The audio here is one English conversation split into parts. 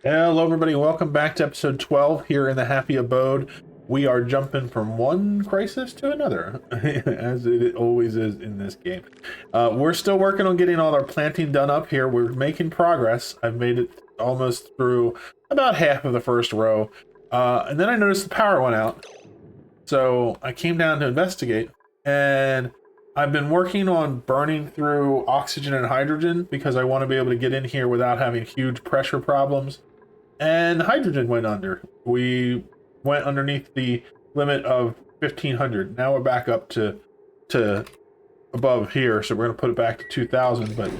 Hello, everybody. Welcome back to episode 12 here in the Happy Abode. We are jumping from one crisis to another, as it always is in this game. We're still working on getting all our planting done up here. We're making progress. I've made it almost through about half of the first row. And then I noticed the power went out. So I came down to investigate, and I've been working on burning through oxygen and hydrogen because I want to be able to get in here without having huge pressure problems. And hydrogen went under. We went underneath the limit of 1500. Now we're back up to above here, so we're going to put it back to 2000, but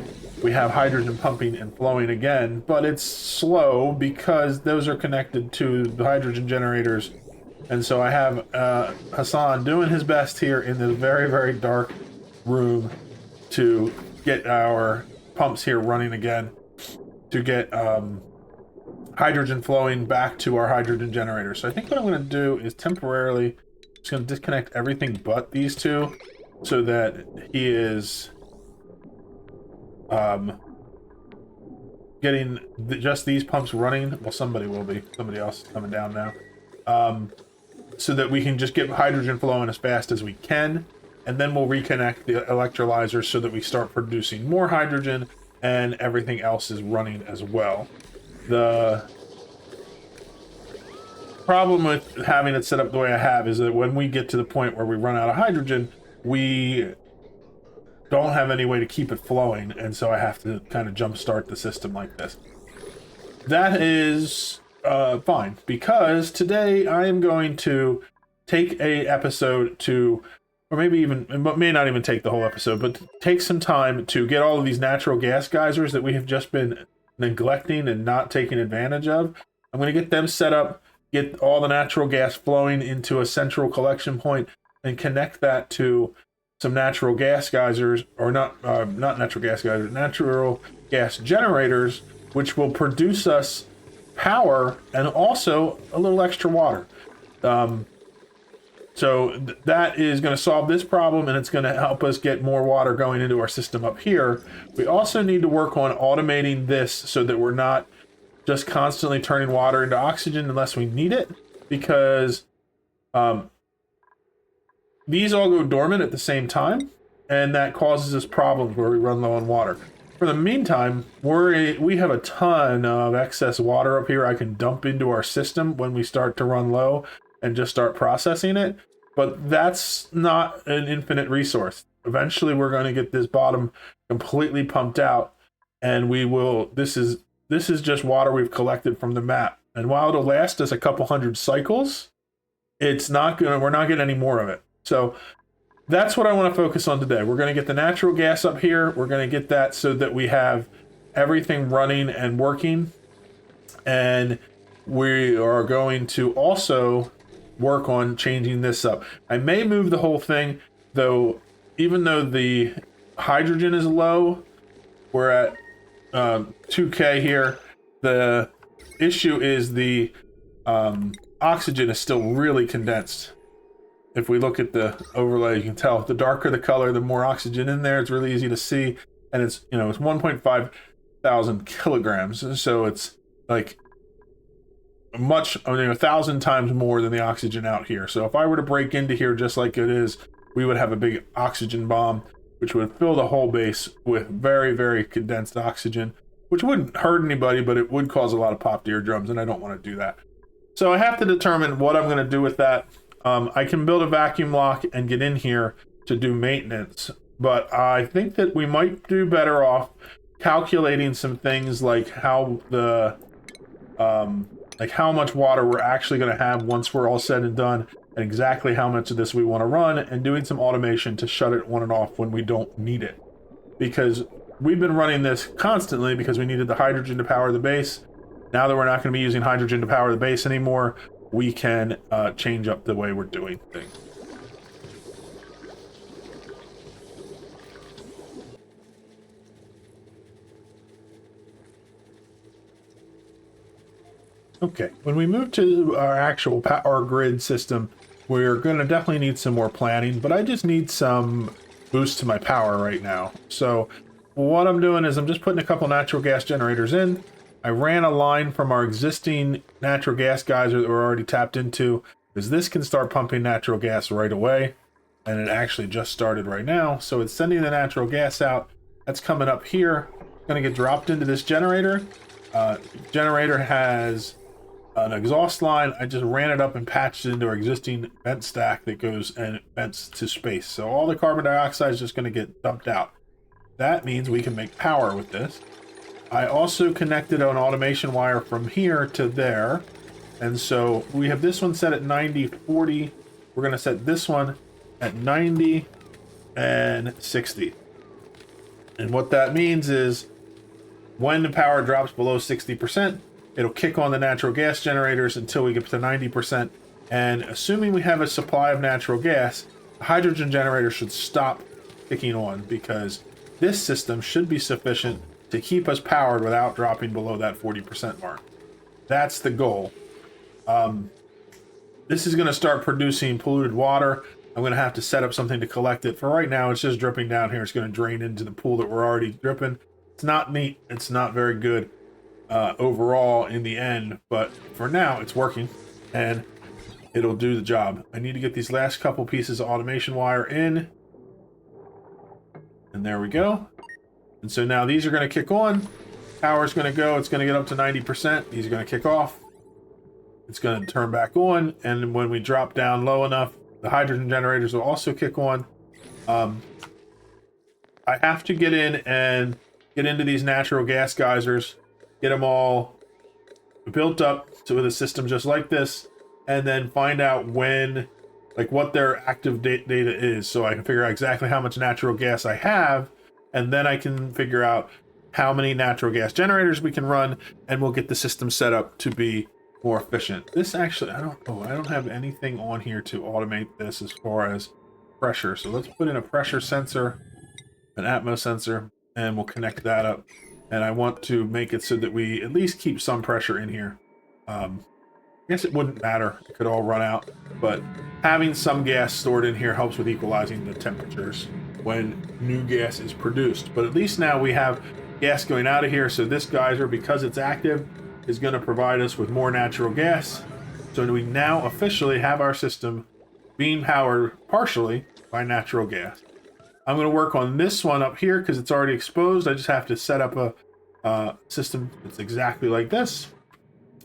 we have hydrogen pumping and flowing again, but it's slow because those are connected to the hydrogen generators. And so I have Hassan doing his best here in this very, very dark room to get our pumps here running again, to get hydrogen flowing back to our hydrogen generator. So I think what I'm going to do is temporarily just going to disconnect everything but these two so that he is getting just these pumps running. Well, somebody will be. Somebody else is coming down now. So that we can just get hydrogen flowing as fast as we can. And then we'll reconnect the electrolyzers so that we start producing more hydrogen and everything else is running as well. The problem with having it set up the way I have is that when we get to the point where we run out of hydrogen, we don't have any way to keep it flowing, and so I have to kind of jumpstart the system like this. That is fine, because today I am going to take a episode to, or maybe even, it may not even take the whole episode, but take some time to get all of these natural gas geysers that we have just been neglecting and not taking advantage of. I'm going to get them set up, get all the natural gas flowing into a central collection point, and connect that to some natural gas geysers, or not natural gas geysers, natural gas generators, which will produce us power and also a little extra water. So that is going to solve this problem, and it's going to help us get more water going into our system up here. We also need to work on automating this so that we're not just constantly turning water into oxygen unless we need it, because these all go dormant at the same time, and that causes us problems where we run low on water. For the meantime, we have a ton of excess water up here I can dump into our system when we start to run low and just start processing it. But that's not an infinite resource. Eventually we're going to get this bottom completely pumped out, and we will, this is just water we've collected from the map. And while it'll last us a couple hundred cycles, we're not getting any more of it. So that's what I want to focus on today. We're going to get the natural gas up here. We're going to get that so that we have everything running and working. And we are going to also work on changing this up. I may move the whole thing, though. Even though the hydrogen is low, we're at 2K here. The issue is the oxygen is still really condensed. If we look at the overlay, you can tell the darker the color, the more oxygen in there. It's really easy to see, and it's 1.5 thousand kilograms, so it's like 1,000 times more than the oxygen out here. So if I were to break into here just like it is, we would have a big oxygen bomb, which would fill the whole base with very, very condensed oxygen, which wouldn't hurt anybody, but it would cause a lot of popped eardrums, and I don't want to do that. So I have to determine what I'm going to do with that. I can build a vacuum lock and get in here to do maintenance, but I think that we might do better off calculating some things like how how much water we're actually going to have once we're all said and done, and exactly how much of this we want to run, and doing some automation to shut it on and off when we don't need it. Because we've been running this constantly because we needed the hydrogen to power the base. Now that we're not going to be using hydrogen to power the base anymore, we can change up the way we're doing things. Okay, when we move to our actual power grid system, we're going to definitely need some more planning, but I just need some boost to my power right now. So what I'm doing is I'm just putting a couple natural gas generators in. I ran a line from our existing natural gas geyser that we're already tapped into, because this can start pumping natural gas right away. And it actually just started right now. So it's sending the natural gas out. That's coming up here. It's going to get dropped into this generator. Generator has an exhaust line. I just ran it up and patched it into our existing vent stack that goes and vents to space. So all the carbon dioxide is just going to get dumped out. That means we can make power with this. I also connected an automation wire from here to there. And so we have this one set at 90, 40. We're going to set this one at 90 and 60. And what that means is when the power drops below 60%, it'll kick on the natural gas generators until we get to 90%. And assuming we have a supply of natural gas, the hydrogen generator should stop kicking on, because this system should be sufficient to keep us powered without dropping below that 40% mark. That's the goal. This is going to start producing polluted water. I'm going to have to set up something to collect it. For right now, it's just dripping down here. It's going to drain into the pool that we're already dripping. It's not neat. It's not very good overall in the end. But for now, it's working. And it'll do the job. I need to get these last couple pieces of automation wire in. And there we go. And so now these are going to kick on. Power's going to go. It's going to get up to 90%. These are going to kick off. It's going to turn back on. And when we drop down low enough, the hydrogen generators will also kick on. I have to get in and get into these natural gas geysers, get them all built up with a system just like this, and then find out when, like, what their active data is, so I can figure out exactly how much natural gas I have, and then I can figure out how many natural gas generators we can run, and we'll get the system set up to be more efficient. This actually, I don't have anything on here to automate this as far as pressure. So let's put in a pressure sensor, an atmos sensor, and we'll connect that up. And I want to make it so that we at least keep some pressure in here. I guess it wouldn't matter. It could all run out, but having some gas stored in here helps with equalizing the temperatures when new gas is produced. But at least now we have gas going out of here. So this geyser, because it's active, is going to provide us with more natural gas. So we now officially have our system being powered partially by natural gas. I'm going to work on this one up here because it's already exposed. I just have to set up a system that's exactly like this.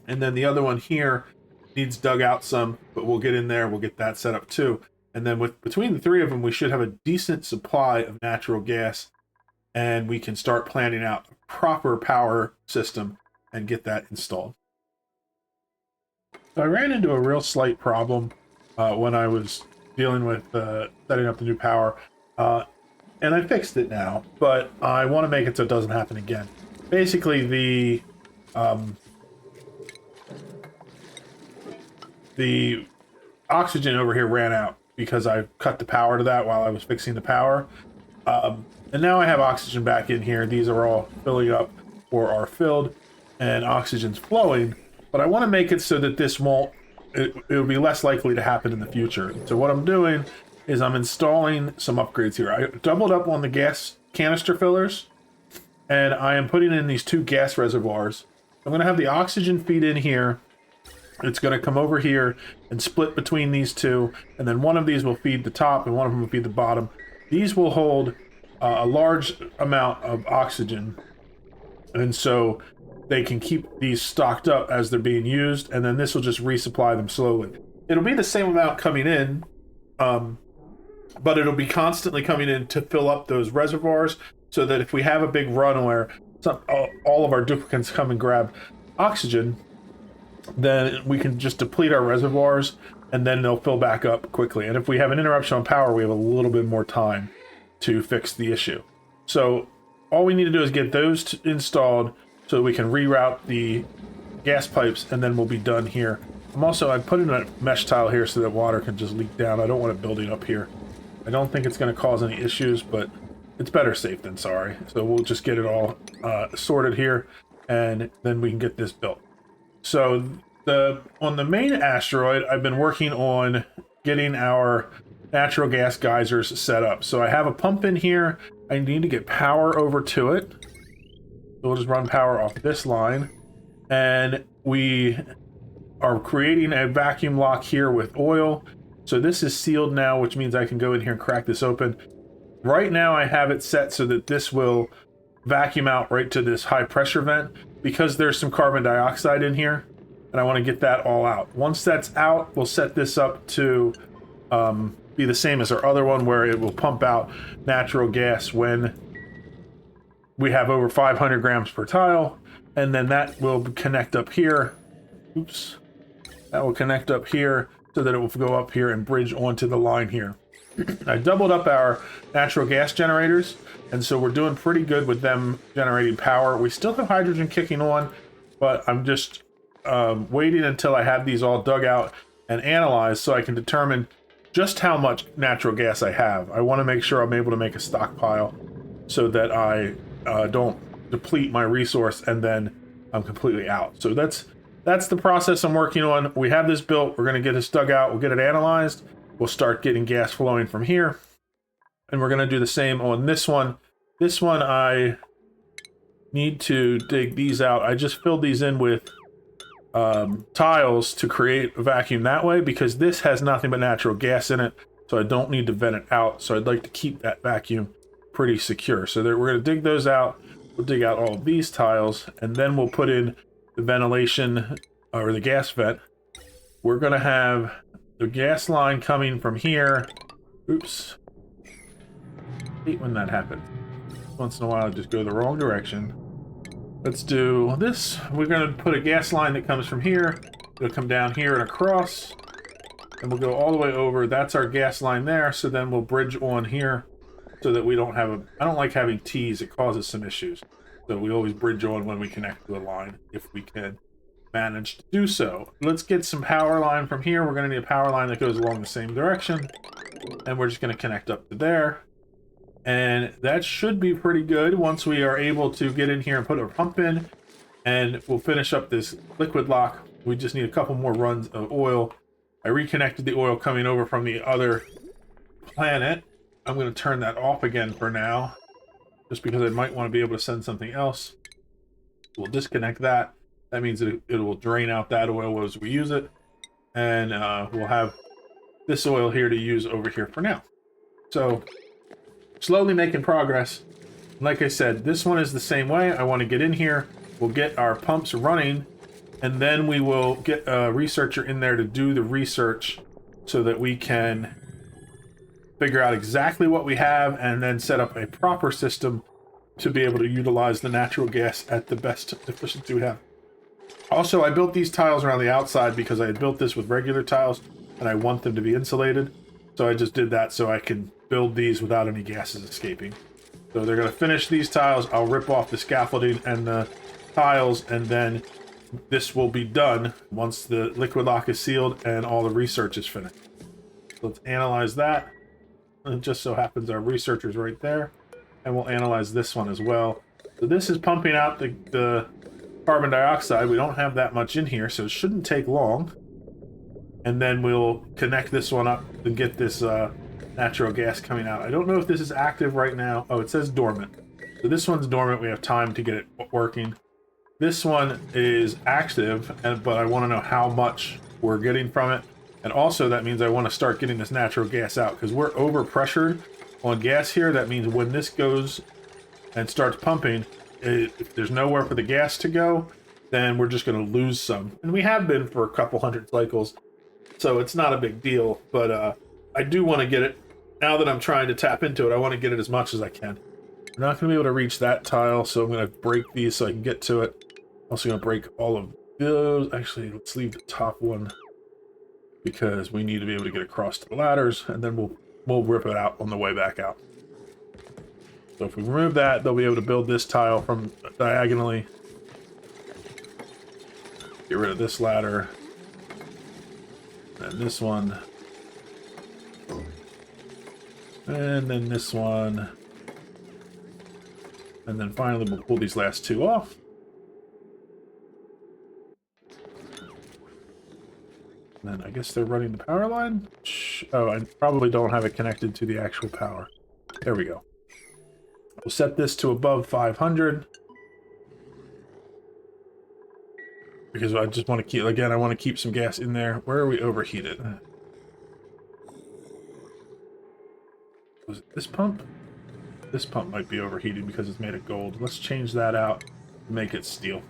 And then the other one here needs dug out some, but we'll get in there. We'll get that set up too. And then between the three of them, we should have a decent supply of natural gas, and we can start planning out a proper power system and get that installed. So I ran into a real slight problem when I was dealing with setting up the new power, and I fixed it now, but I want to make it so it doesn't happen again. Basically, the oxygen over here ran out because I cut the power to that while I was fixing the power. And now I have oxygen back in here. These are all filling up or are filled, and oxygen's flowing, but I want to make it so that this won't, it'll be less likely to happen in the future. So what I'm doing is I'm installing some upgrades here. I doubled up on the gas canister fillers, and I am putting in these two gas reservoirs. I'm going to have the oxygen feed in here. It's going to come over here and split between these two, and then one of these will feed the top and one of them will feed the bottom. These will hold a large amount of oxygen, and so they can keep these stocked up as they're being used, and then this will just resupply them slowly. It'll be the same amount coming in, but it'll be constantly coming in to fill up those reservoirs, so that if we have a big run where all of our duplicates come and grab oxygen, then we can just deplete our reservoirs, and then they'll fill back up quickly. And if we have an interruption on power, we have a little bit more time to fix the issue. So all we need to do is get those installed so that we can reroute the gas pipes, and then we'll be done here. I put in a mesh tile here so that water can just leak down. I don't want it building up here. I don't think it's going to cause any issues, but it's better safe than sorry. So we'll just get it all sorted here, and then we can get this built. So on the main asteroid, I've been working on getting our natural gas geysers set up. So I have a pump in here. I need to get power over to it. So we'll just run power off this line. And we are creating a vacuum lock here with oil. So this is sealed now, which means I can go in here and crack this open. Right now I have it set so that this will vacuum out right to this high pressure vent because there's some carbon dioxide in here and I want to get that all out. Once that's out, we'll set this up to be the same as our other one where it will pump out natural gas when we have over 500 grams per tile, and then that will connect up here. Oops. That will connect up here so that it will go up here and bridge onto the line here. I doubled up our natural gas generators, and so we're doing pretty good with them generating power. We still have hydrogen kicking on, but I'm just waiting until I have these all dug out and analyzed so I can determine just how much natural gas I have. I want to make sure I'm able to make a stockpile so that I don't deplete my resource and then I'm completely out. So that's the process I'm working on. We have this built. We're going to get this dug out. We'll get it analyzed. We'll start getting gas flowing from here. And we're going to do the same on this one. This one, I need to dig these out. I just filled these in with tiles to create a vacuum that way because this has nothing but natural gas in it. So I don't need to vent it out. So I'd like to keep that vacuum pretty secure. So we're going to dig those out. We'll dig out all of these tiles and then we'll put in the ventilation or the gas vent. We're going to have the gas line coming from here. Oops. I hate when that happens. Once in a while I just go the wrong direction. Let's do this. We're going to put a gas line that comes from here. It'll come down here and across. And we'll go all the way over. That's our gas line there. So then we'll bridge on here so that we don't have a... I don't like having T's. It causes some issues. So we always bridge on when we connect to a line if we can manage to do so. Let's get some power line from here. We're going to need a power line that goes along the same direction. And we're just going to connect up to there. And that should be pretty good once we are able to get in here and put a pump in. And we'll finish up this liquid lock. We just need a couple more runs of oil. I reconnected the oil coming over from the other planet. I'm going to turn that off again for now, just because I might want to be able to send something else. We'll disconnect that. That means that it will drain out that oil as we use it. And we'll have this oil here to use over here for now. So, slowly making progress. Like I said, this one is the same way. I want to get in here. We'll get our pumps running. And then we will get a researcher in there to do the research so that we can figure out exactly what we have and then set up a proper system to be able to utilize the natural gas at the best efficiency we have. Also, I built these tiles around the outside because I had built this with regular tiles and I want them to be insulated. So I just did that so I can build these without any gases escaping. So they're going to finish these tiles. I'll rip off the scaffolding and the tiles, and then this will be done once the liquid lock is sealed and all the research is finished. So let's analyze that. And it just so happens our researcher's right there. And we'll analyze this one as well. So this is pumping out the carbon dioxide. We don't have that much in here, so it shouldn't take long. And then we'll connect this one up and get this natural gas coming out. I don't know if this is active right now. Oh, it says dormant. So this one's dormant. We have time to get it working. This one is active, but I want to know how much we're getting from it. And also that means I want to start getting this natural gas out because we're overpressured on gas here. That means when this goes and starts pumping, if there's nowhere for the gas to go, then we're just going to lose some. And we have been for a couple hundred cycles, so it's not a big deal. But I do want to get it. Now that I'm trying to tap into it, I want to get it as much as I can. We're not going to be able to reach that tile, so I'm going to break these so I can get to it. Also going to break all of those. Actually, let's leave the top one because we need to be able to get across to the ladders, and then we'll rip it out on the way back out. So if we remove that, they'll be able to build this tile from diagonally. Get rid of this ladder. And this one. And then this one. And then finally we'll pull these last two off. And then I guess they're running the power line. Oh, I probably don't have it connected to the actual power. There we go. We'll set this to above 500. because I just want to keep, again, I want to keep some gas in there. Where are we overheated? Was it this pump? This pump might be overheated because it's made of gold. Let's change that out and make it steel.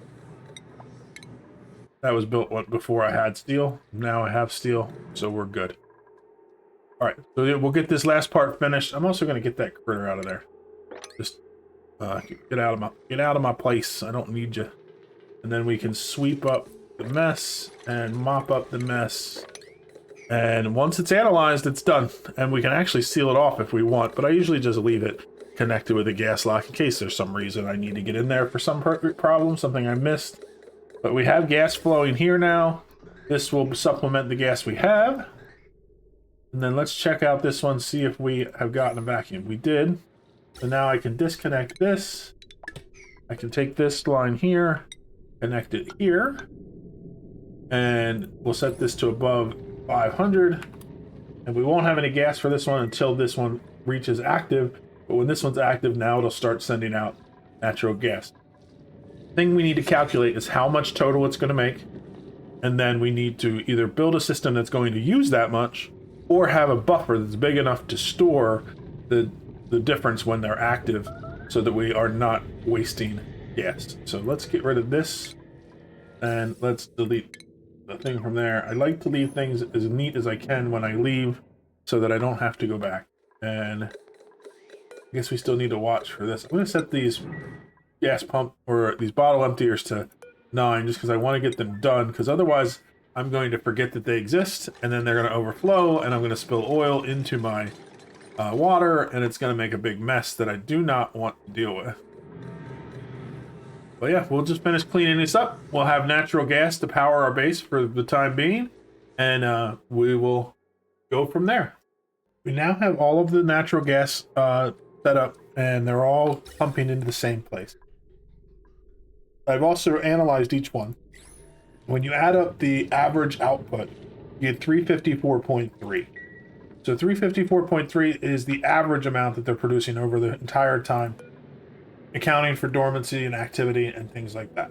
That was built before I had steel. Now I have steel, so we're good. All right, so we'll get this last part finished. I'm also going to get that critter out of there. Just get out of my place. I don't need you. And then we can sweep up the mess and mop up the mess. And once it's analyzed, it's done. And we can actually seal it off if we want, but I usually just leave it connected with a gas lock in case there's some reason I need to get in there for some problem, something I missed. But we have gas flowing here now. This will supplement the gas we have. And then let's check out this one, see if we have gotten a vacuum. We did. So now I can disconnect this. I can take this line here, connect it here. And we'll set this to above 500. And we won't have any gas for this one until this one reaches active. But when this one's active, now it'll start sending out natural gas. Thing we need to calculate is how much total it's going to make. And then we need to either build a system that's going to use that much or have a buffer that's big enough to store the difference when they're active so that we are not wasting gas. So let's get rid of this and let's delete the thing from there. I like to leave things as neat as I can when I leave so that I don't have to go back. And I guess we still need to watch for this. I'm going to set these gas pump or these bottle emptiers to 9 just because I want to get them done, because otherwise I'm going to forget that they exist and then they're going to overflow and I'm going to spill oil into my water and it's going to make a big mess that I do not want to deal with. But yeah, we'll just finish cleaning this up. We'll have natural gas to power our base for the time being, and we will go from there. We now have all of the natural gas set up and they're all pumping into the same place. I've also analyzed each one. When you add up the average output, you get 354.3. So 354.3 is the average amount that they're producing over the entire time, accounting for dormancy and activity and things like that.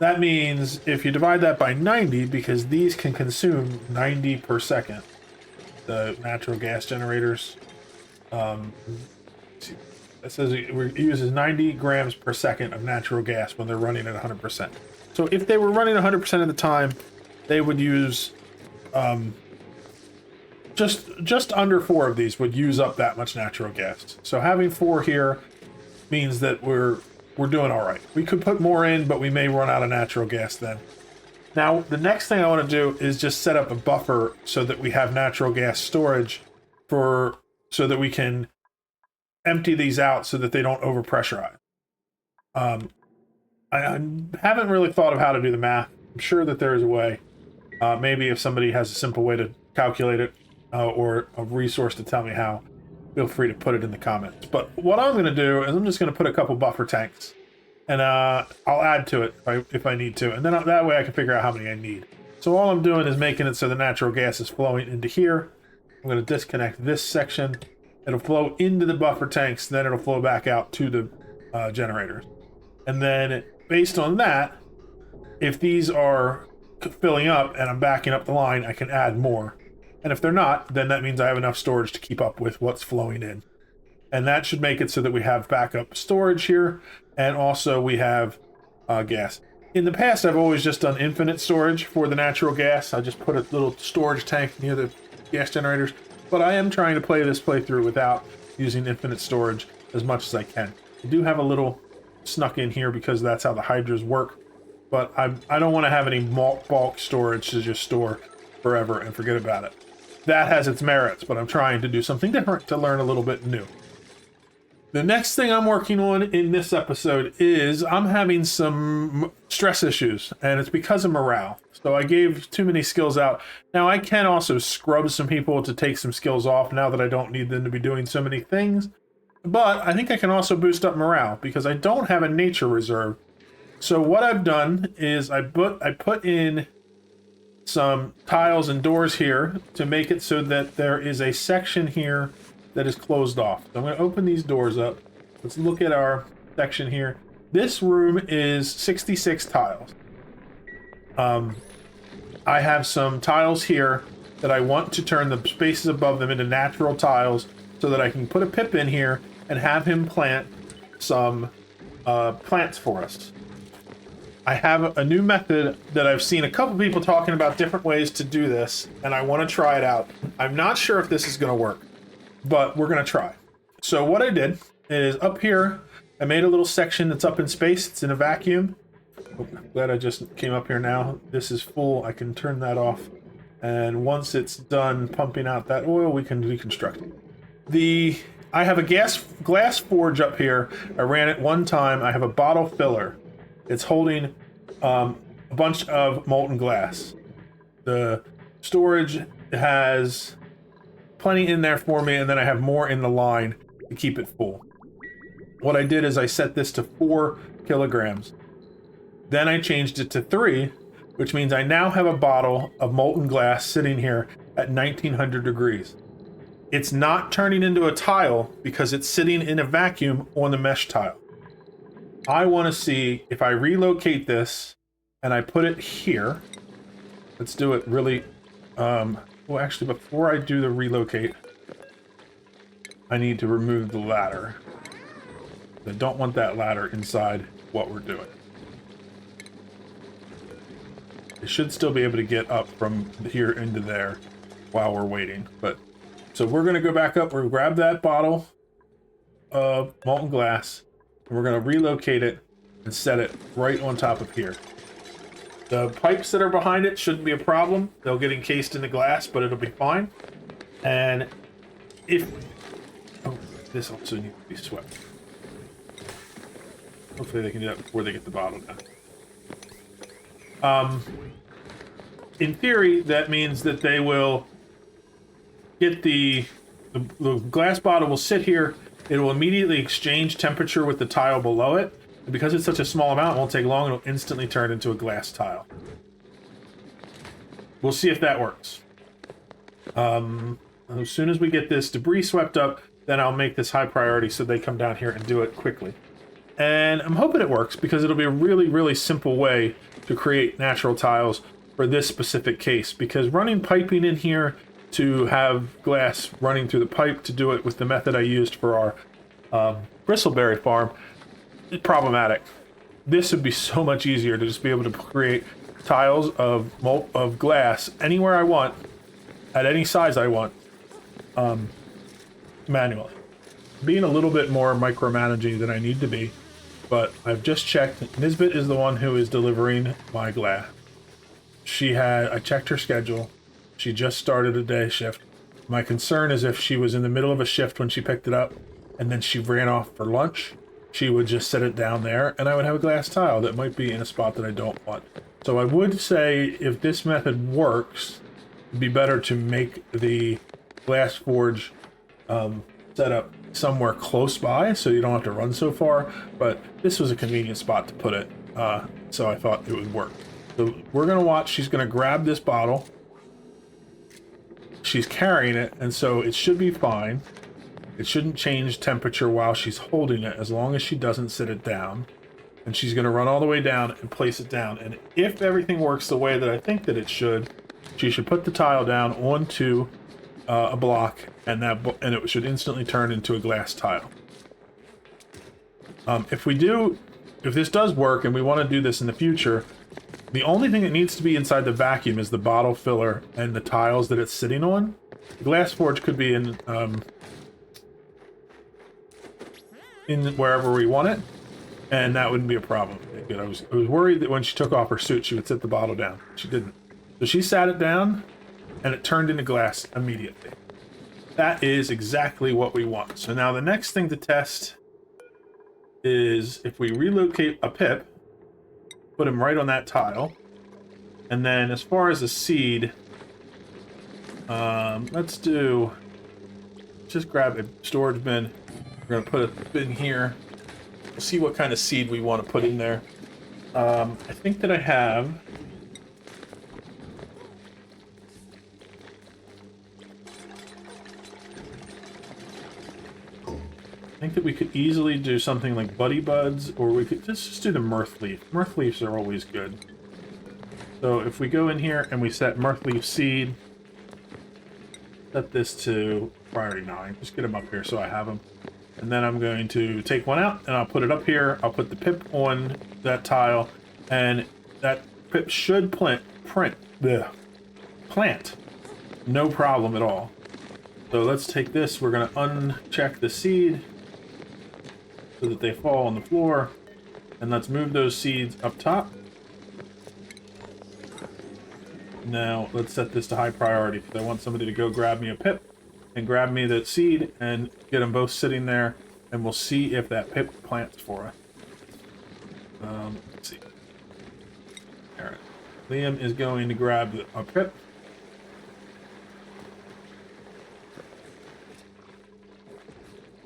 That means if you divide that by 90, because these can consume 90 per second, the natural gas generators, it says it uses 90 grams per second of natural gas when they're running at 100%. So if they were running 100% of the time, they would use just under 4 of these would use up that much natural gas. So having 4 here means that we're doing all right. We could put more in, but we may run out of natural gas then. Now, the next thing I want to do is just set up a buffer so that we have natural gas storage so that we can empty these out so that they don't overpressurize. I haven't really thought of how to do the math. I'm sure that there is a way. Maybe if somebody has a simple way to calculate it or a resource to tell me how, feel free to put it in the comments. But what I'm going to do is I'm just going to put a couple buffer tanks and I'll add to it if I need to. And then that way I can figure out how many I need. So all I'm doing is making it so the natural gas is flowing into here. I'm going to disconnect this section. It'll flow into the buffer tanks, then it'll flow back out to the generators. And then based on that, if these are filling up and I'm backing up the line, I can add more. And if they're not, then that means I have enough storage to keep up with what's flowing in. And that should make it so that we have backup storage here, and also we have gas. In the past, I've always just done infinite storage for the natural gas. I just put a little storage tank near the gas generators. But I am trying to play this playthrough without using infinite storage as much as I can. I do have a little snuck in here because that's how the hydras work. But I don't want to have any bulk storage to just store forever and forget about it. That has its merits, but I'm trying to do something different to learn a little bit new. The next thing I'm working on in this episode is I'm having some stress issues, and it's because of morale. So I gave too many skills out. Now I can also scrub some people to take some skills off now that I don't need them to be doing so many things. But I think I can also boost up morale because I don't have a nature reserve. So what I've done is I put in some tiles and doors here to make it so that there is a section here that is closed off. So I'm going to open these doors up. Let's look at our section here. This room is 66 tiles. I have some tiles here that I want to turn the spaces above them into natural tiles so that I can put a pip in here and have him plant some plants for us. I have a new method that I've seen a couple people talking about different ways to do this, and I want to try it out. I'm not sure if this is going to work, but we're going to try. So what I did is up here, I made a little section that's up in space. It's in a vacuum. Oh, glad I just came up here now. This is full. I can turn that off. And once it's done pumping out that oil, we can deconstruct it. I have a glass forge up here. I ran it one time. I have a bottle filler. It's holding a bunch of molten glass. The storage has plenty in there for me, and then I have more in the line to keep it full. What I did is I set this to 4 kilograms. Then I changed it to 3, which means I now have a bottle of molten glass sitting here at 1900 degrees. It's not turning into a tile because it's sitting in a vacuum on the mesh tile. I want to see if I relocate this and I put it here. Let's do it really... well, actually, before I do the relocate, I need to remove the ladder. I don't want that ladder inside what we're doing. I should still be able to get up from here into there while we're waiting. But so we're going to go back up. We're going to grab that bottle of molten glass. And we're going to relocate it and set it right on top of here. The pipes that are behind it shouldn't be a problem. They'll get encased in the glass, but it'll be fine. And if... Oh, this also needs to be swept. Hopefully they can do that before they get the bottle down. In theory, that means that they will get the glass bottle will sit here. It will immediately exchange temperature with the tile below it. And because it's such a small amount, it won't take long. It'll instantly turn into a glass tile. We'll see if that works. As soon as we get this debris swept up, then I'll make this high priority so they come down here and do it quickly. And I'm hoping it works because it'll be a really, really simple way to create natural tiles for this specific case. Because running piping in here to have glass running through the pipe to do it with the method I used for our bristleberry farm is problematic. This would be so much easier to just be able to create tiles of glass anywhere I want, at any size I want, manually. Being a little bit more micromanaging than I need to be, but I've just checked. Nisbet is the one who is delivering my glass. I checked her schedule. She just started a day shift. My concern is if she was in the middle of a shift when she picked it up and then she ran off for lunch, she would just set it down there and I would have a glass tile that might be in a spot that I don't want. So I would say if this method works, it'd be better to make the glass forge setup somewhere close by so you don't have to run so far, but this was a convenient spot to put it, so I thought it would work. So we're going to watch. She's going to grab this bottle. She's carrying it, and so it should be fine. It shouldn't change temperature while she's holding it as long as she doesn't sit it down. And she's going to run all the way down and place it down. And if everything works the way that I think that it should, she should put the tile down onto a block, and it should instantly turn into a glass tile. If this does work and we want to do this in the future, the only thing that needs to be inside the vacuum is the bottle filler and the tiles that it's sitting on. The glass forge could be in wherever we want it, and that wouldn't be a problem. I was worried that when she took off her suit, she would set the bottle down. She didn't. So she sat it down, and it turned into glass immediately. That is exactly what we want. So now the next thing to test is if we relocate a pip, put him right on that tile, and then as far as a seed, let's just grab a storage bin. We're going to put a bin here. We'll see what kind of seed we want to put in there. I think that I have... I think that we could easily do something like Buddy Buds, or we could just do the Mirth Leaf. Mirth Leaves are always good. So if we go in here and we set Mirthleaf Seed, set this to priority 9. Just get them up here so I have them. And then I'm going to take one out and I'll put it up here. I'll put the pip on that tile, and that pip should plant. No problem at all. So let's take this. We're going to uncheck the seed so that they fall on the floor. And let's move those seeds up top. Now let's set this to high priority because I want somebody to go grab me a pip and grab me that seed and get them both sitting there, and we'll see if that pip plants for us. Let's see. All right. Liam is going to grab a pip.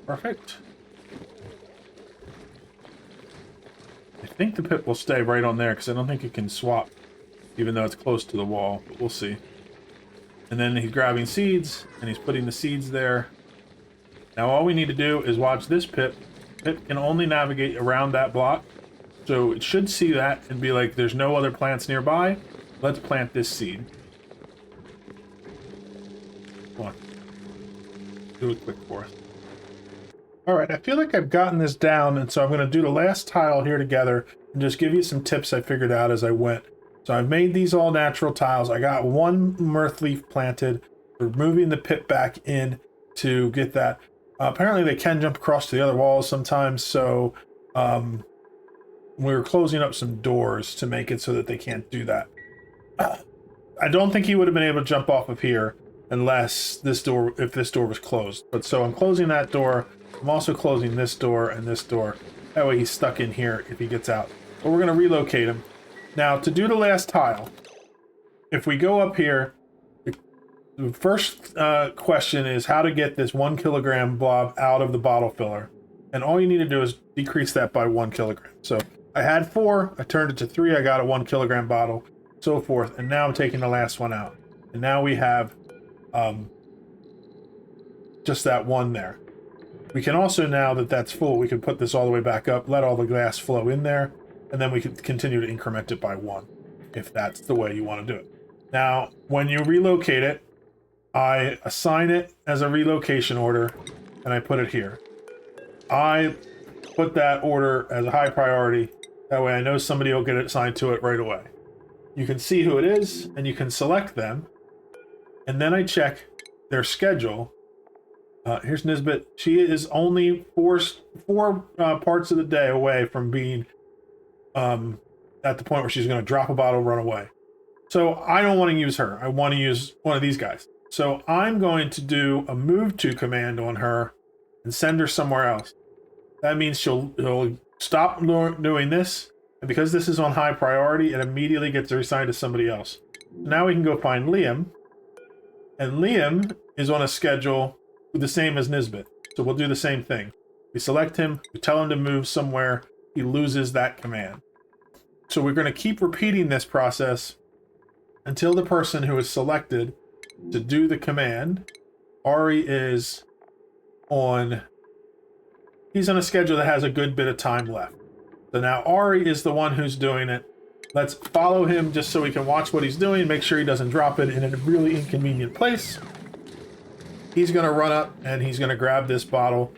Perfect. I think the pip will stay right on there because I don't think it can swap, even though it's close to the wall, but we'll see. And then he's grabbing seeds, and he's putting the seeds there. Now all we need to do is watch this pip. Pip can only navigate around that block, so it should see that and be like, there's no other plants nearby. Let's plant this seed. Come on. Do it quick for us. Alright, I feel like I've gotten this down, and so I'm going to do the last tile here together and just give you some tips I figured out as I went. So I've made these all natural tiles. I got one mirth leaf planted. We're moving the pip back in to get that. Apparently they can jump across to the other walls sometimes, so we're closing up some doors to make it so that they can't do that. I don't think he would have been able to jump off of here unless this door, if this door was closed. But so I'm closing that door. I'm also closing this door and this door. That way he's stuck in here if he gets out. But we're going to relocate him. Now, to do the last tile, if we go up here, the first question is how to get this 1 kilogram blob out of the bottle filler. And all you need to do is decrease that by 1 kilogram. So I had 4, I turned it to 3, I got a 1 kilogram bottle, so forth. And now I'm taking the last one out. And now we have just that one there. We can also, now that that's full, we can put this all the way back up, let all the gas flow in there, and then we can continue to increment it by 1, if that's the way you want to do it. Now, when you relocate it, I assign it as a relocation order, and I put it here. I put that order as a high priority. That way I know somebody will get assigned to it right away. You can see who it is, and you can select them. And then I check their schedule. Here's Nisbet. She is only four parts of the day away from being at the point where she's going to drop a bottle, run away. So I don't want to use her. I want to use one of these guys. So I'm going to do a move to command on her and send her somewhere else. That means she'll stop doing this, and because this is on high priority, it immediately gets reassigned to somebody else. Now we can go find Liam, and Liam is on a schedule the same as Nisbet. So we'll do the same thing. We select him, we tell him to move somewhere, he loses that command. So we're going to keep repeating this process until the person who is selected to do the command, Ari, is on, he's on a schedule that has a good bit of time left. So now Ari is the one who's doing it. Let's follow him just so we can watch what he's doing, make sure he doesn't drop it in a really inconvenient place. He's going to run up and he's going to grab this bottle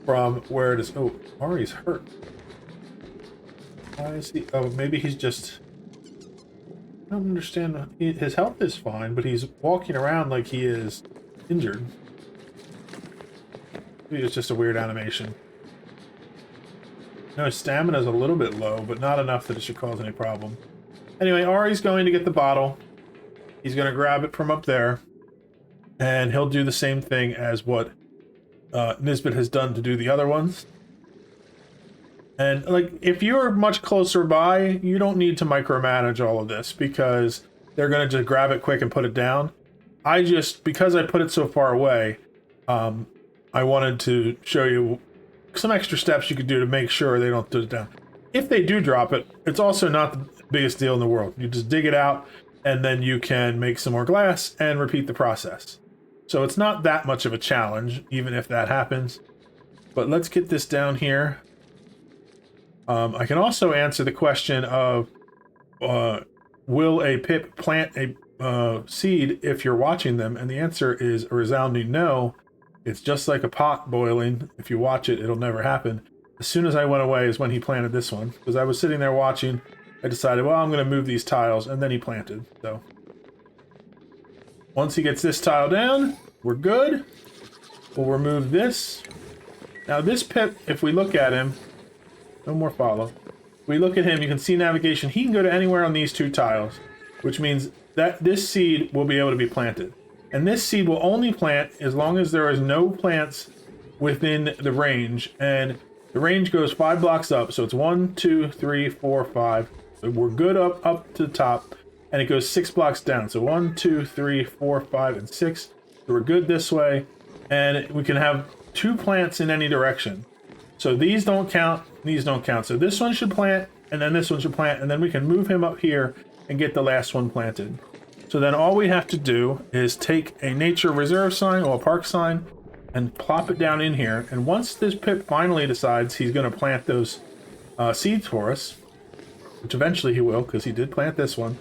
from where it is. Oh, Ari's hurt. Why is he? Oh, maybe he's just... I don't understand. His health is fine, but he's walking around like he is injured. Maybe it's just a weird animation. No, his stamina is a little bit low, but not enough that it should cause any problem. Anyway, Ari's going to get the bottle. He's going to grab it from up there. And he'll do the same thing as what Nisbet has done to do the other ones. And like, if you're much closer by, you don't need to micromanage all of this because they're going to just grab it quick and put it down. Because I put it so far away, I wanted to show you some extra steps you could do to make sure they don't do it down. If they do drop it, it's also not the biggest deal in the world. You just dig it out and then you can make some more glass and repeat the process. So it's not that much of a challenge, even if that happens. But let's get this down here. I can also answer the question of will a pip plant a seed if you're watching them? And the answer is a resounding no. It's just like a pot boiling. If you watch it, it'll never happen. As soon as I went away is when he planted this one. Because I was sitting there watching. I decided, well, I'm going to move these tiles. And then he planted. So once he gets this tile down, we're good. We'll remove this. Now this pip, if we look at him, no more follow. If we look at him, you can see navigation. He can go to anywhere on these two tiles, which means that this seed will be able to be planted. And this seed will only plant as long as there is no plants within the range. And the range goes 5 blocks up. So it's 1, 2, 3, 4, 5. So we're good up to the top. And it goes 6 blocks down. So 1, 2, 3, 4, 5, and 6. So we're good this way. And we can have 2 plants in any direction. So these don't count. These don't count. So this one should plant. And then this one should plant. And then we can move him up here and get the last one planted. So then all we have to do is take a nature reserve sign or a park sign and plop it down in here. And once this pip finally decides he's going to plant those seeds for us, which eventually he will because he did plant this one,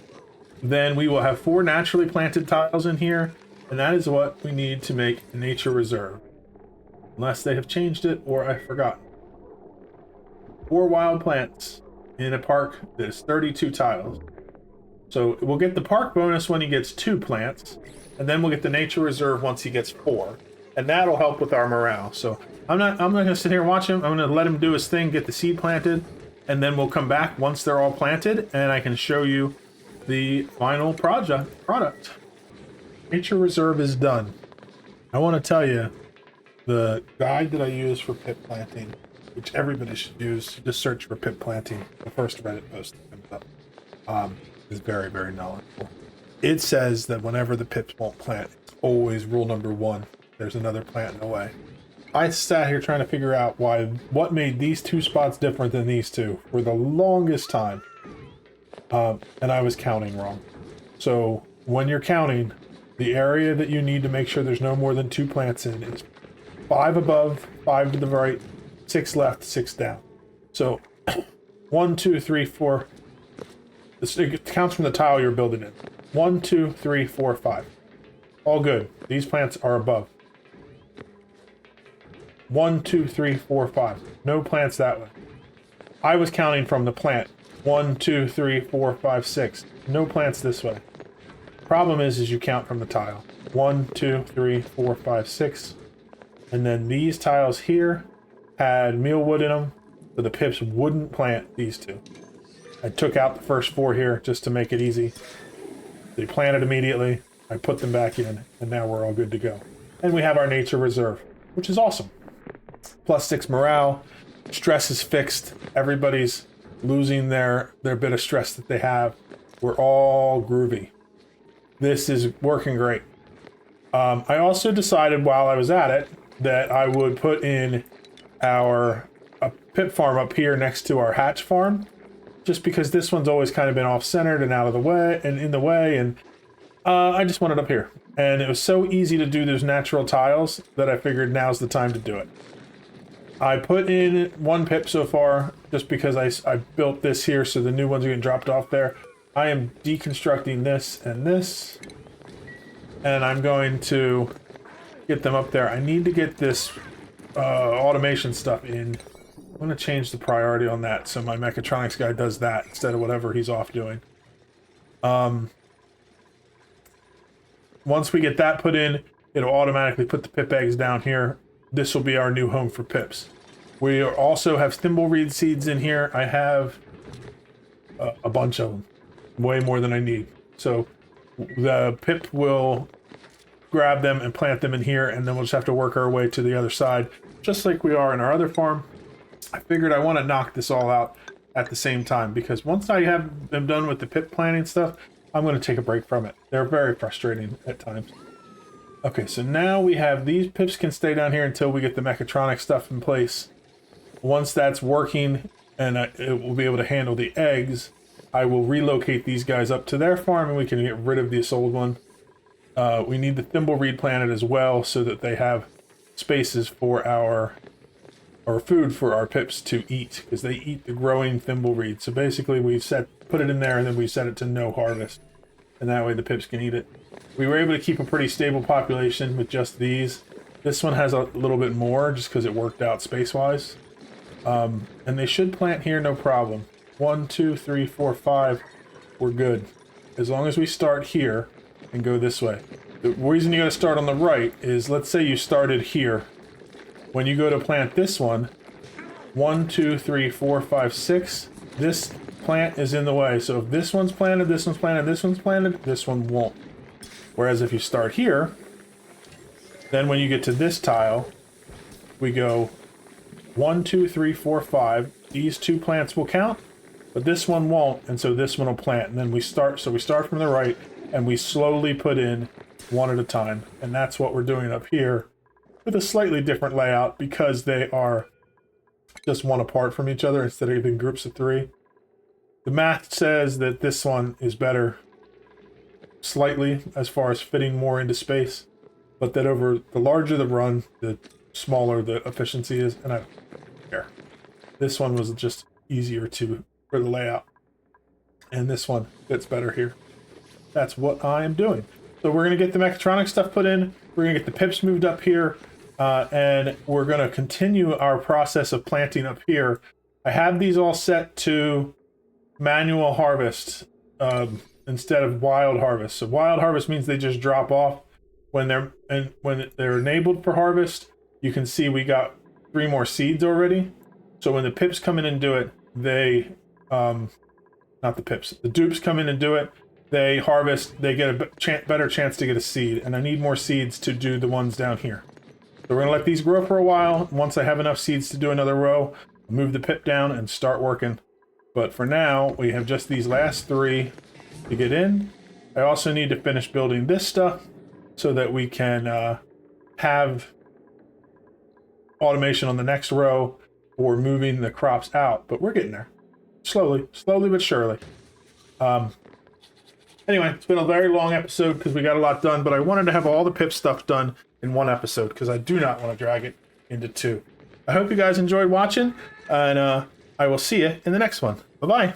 then we will have 4 naturally planted tiles in here. And that is what we need to make a nature reserve. Unless they have changed it or I forgot. 4 wild plants in a park that is 32 tiles. So we'll get the park bonus when he gets 2 plants, and then we'll get the nature reserve once he gets 4, and that'll help with our morale. So I'm not gonna sit here and watch him. I'm gonna let him do his thing, get the seed planted, and then we'll come back once they're all planted, and I can show you the final product. Nature reserve is done. I want to tell you the guide that I use for pip planting, which everybody should use. Just search for pip planting. The first Reddit post that comes up. Is very, very knowledgeable. It says that whenever the pips won't plant, it's always rule number 1. There's another plant in the way. I sat here trying to figure out what made these 2 spots different than these 2 for the longest time. And I was counting wrong. So when you're counting, the area that you need to make sure there's no more than 2 plants in is 5 above, 5 to the right, 6 left, 6 down. So 1, 2, 3, 4. It counts from the tile you're building in. 1, 2, 3, 4, 5. All good. These plants are above. 1, 2, 3, 4, 5. No plants that way. I was counting from the plant. 1, 2, 3, 4, 5, 6. No plants this way. Problem is you count from the tile. 1, 2, 3, 4, 5, 6. And then these tiles here had mealwood in them, so the pips wouldn't plant these 2. I took out the first 4 here just to make it easy. They planted immediately. I put them back in, and now we're all good to go. And we have our nature reserve, which is awesome. +6 morale. Stress is fixed. Everybody's losing their bit of stress that they have. We're all groovy. This is working great. I also decided while I was at it that I would put in a pip farm up here next to our hatch farm. Just because this one's always kind of been off-centered and out of the way and in the way, and I just want it up here. And it was so easy to do those natural tiles that I figured now's the time to do it. I put in 1 pip so far just because I built this here so the new ones are getting dropped off there. I am deconstructing this, and I'm going to get them up there. I need to get this automation stuff in. I'm going to change the priority on that so my mechatronics guy does that instead of whatever he's off doing. Once we get that put in, it'll automatically put the pip eggs down here. This will be our new home for pips. We also have thimbleweed seeds in here. I have a bunch of them, way more than I need. So the pip will grab them and plant them in here, and then we'll just have to work our way to the other side, just like we are in our other farm. I figured I want to knock this all out at the same time, because once I have them done with the pip planting stuff, I'm going to take a break from it. They're very frustrating at times. Okay, so now we have these pips can stay down here until we get the mechatronic stuff in place. Once that's working and it will be able to handle the eggs, I will relocate these guys up to their farm and we can get rid of this old one. We need the thimbleweed planted as well so that they have spaces for our food for our pips to eat, because they eat the growing thimbleweed. So basically we've set put it in there, and then we set it to no harvest. And that way the pips can eat it. We were able to keep a pretty stable population with just these. This one has a little bit more just because it worked out space-wise. And they should plant here no problem. 1, 2, 3, 4, 5. We're good. As long as we start here and go this way. The reason you got to start on the right is, let's say you started here. When you go to plant this one, 1, 2, 3, 4, 5, 6. This plant is in the way. So if this one's planted, this one's planted, this one's planted, this one won't. Whereas if you start here, then when you get to this tile, we go 1, 2, 3, 4, 5. These 2 plants will count, but this one won't, and so this one will plant. And then we start, so we start from the right, and we slowly put in one at a time. And that's what we're doing up here with a slightly different layout because they are just one apart from each other instead of in groups of 3. The math says that this one is better slightly as far as fitting more into space, but that over the larger the run, the smaller the efficiency is, and I don't care. This one was just easier for the layout, and this one fits better here. That's what I am doing. So we're going to get the mechatronic stuff put in, we're going to get the pips moved up here, and we're going to continue our process of planting up here. I have these all set to manual harvest instead of wild harvest. So wild harvest means they just drop off when they're enabled for harvest. You can see we got 3 more seeds already. So when the pips come in and do it, they not the pips, the dupes come in and do it. They harvest. They get a better chance to get a seed, and I need more seeds to do the ones down here. So we're gonna let these grow for a while. Once I have enough seeds to do another row, move the pip down and start working. But for now, we have just these last 3 to get in. I also need to finish building this stuff so that we can have automation on the next row or moving the crops out. But we're getting there. Slowly but surely. Anyway, it's been a very long episode because we got a lot done, but I wanted to have all the pip stuff done in one episode because I do not want to drag it into 2. I hope you guys enjoyed watching, and I will see you in the next one. Bye-bye.